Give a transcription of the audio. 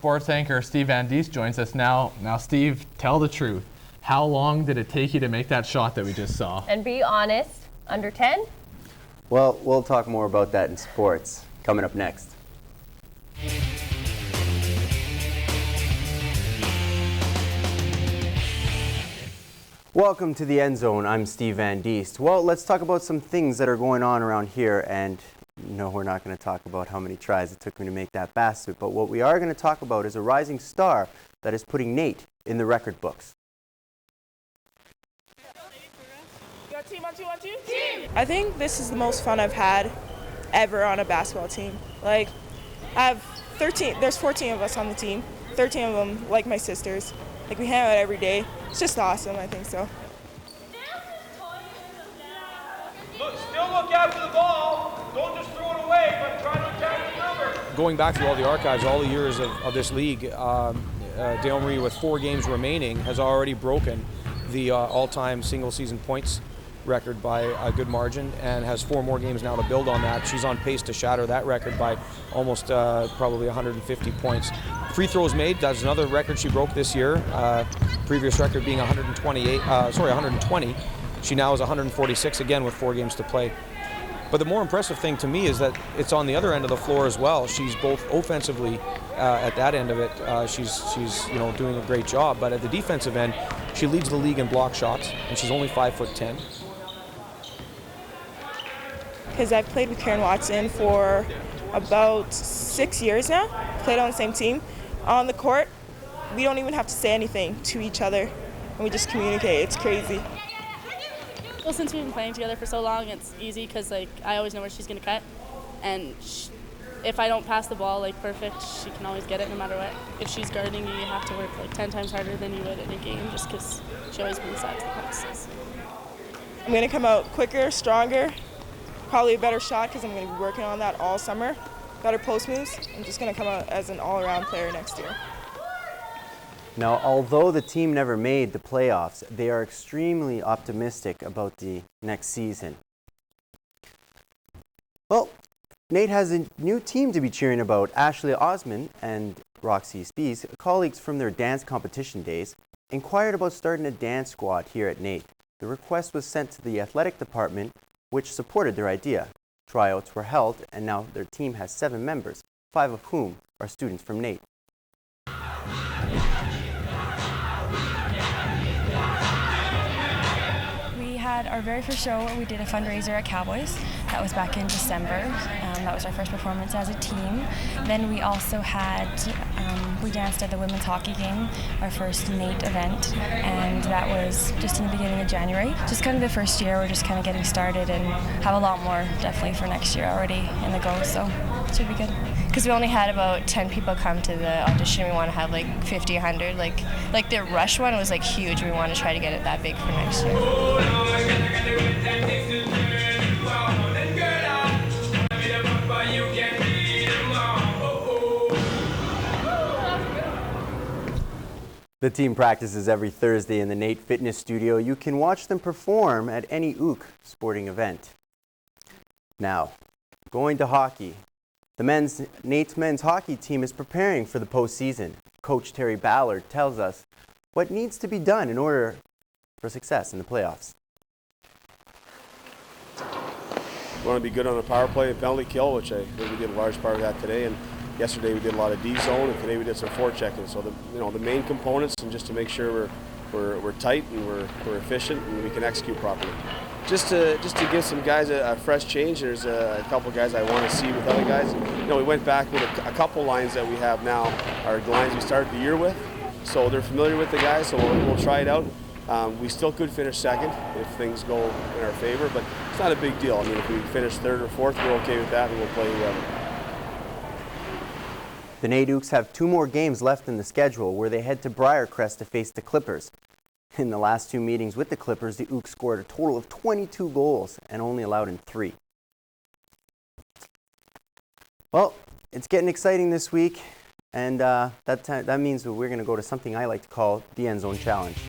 Sports anchor Steve Van Diest joins us now. Now, Steve, tell the truth. How long did it take you to make that shot that we just saw? And be honest, under 10? Well, we'll talk more about that in sports coming up next. Welcome to the End Zone. I'm Steve Van Diest. Well, let's talk about some things that are going on around here. And no, we're not going to talk about how many tries it took me to make that basket. But what we are going to talk about is a rising star that is putting Nate in the record books. I think this is the most fun I've had ever on a basketball team. Like, I have 13, there's 14 of us on the team, 13 of them like my sisters. Like, we hang out every day. It's just awesome, I think so. Still look after the ball. Don't just throw it away, but try to attack the number. Going back through all the archives, all the years of this league, Dale Marie, with 4 games remaining, has already broken the all-time single-season points record by a good margin and has 4 more games now to build on that. She's on pace to shatter that record by almost probably 150 points. Free throws made, that's another record she broke this year. Previous record being 120. She now is 146 again with 4 games to play. But the more impressive thing to me is that it's on the other end of the floor as well. She's both offensively at that end of it, she's doing a great job. But at the defensive end, she leads the league in block shots, and she's only 5'10". Because I've played with Karen Watson for about 6 years now. Played on the same team. On the court, we don't even have to say anything to each other, and we just communicate. It's crazy. Well, since we've been playing together for so long, it's easy because I always know where she's gonna cut, and if I don't pass the ball perfect, she can always get it no matter what. If she's guarding you, you have to work 10 times harder than you would in a game, just because she always brings that to the passes. I'm gonna come out quicker, stronger, probably a better shot because I'm gonna be working on that all summer. Better post moves. I'm just gonna come out as an all-around player next year. Now, although the team never made the playoffs, they are extremely optimistic about the next season. Well, Nate has a new team to be cheering about. Ashley Osman and Roxy Spees, colleagues from their dance competition days, inquired about starting a dance squad here at Nate. The request was sent to the athletic department, which supported their idea. Tryouts were held, and now their team has 7 members, 5 of whom are students from Nate. We had our very first show. We did a fundraiser at Cowboys. That was back in December. That was our first performance as a team. Then we also had, we danced at the women's hockey game, our first Nate event, and that was just in the beginning of January. Just kind of the first year, we're just kind of getting started and have a lot more definitely for next year already in the go, so it should be good. Because we only had about 10 people come to the audition. We want to have 50, 100. Like the Rush one was huge. We want to try to get it that big for next year. The team practices every Thursday in the Nate Fitness Studio. You can watch them perform at any OOC sporting event. Now, going to hockey. Nate's men's hockey team is preparing for the postseason. Coach Terry Ballard tells us what needs to be done in order for success in the playoffs. We want to be good on the power play and penalty kill, which I think we did a large part of that today. And yesterday we did a lot of D zone, and today we did some forechecking. So the main components, and just to make sure we're tight and we're efficient and we can execute properly. Just to give some guys a fresh change. There's a couple guys I want to see with other guys. We went back with a couple lines that we have now are the lines we started the year with, so they're familiar with the guys. So we'll try it out. We still could finish second if things go in our favor, but it's not a big deal. I mean, if we finish third or fourth, we're okay with that, and we'll play whoever. The Nate Ooks have 2 more games left in the schedule, where they head to Briarcrest to face the Clippers. In the last 2 meetings with the Clippers, the Ooks scored a total of 22 goals and only allowed in 3. Well, it's getting exciting this week, and that means that we're going to go to something I like to call the End Zone Challenge.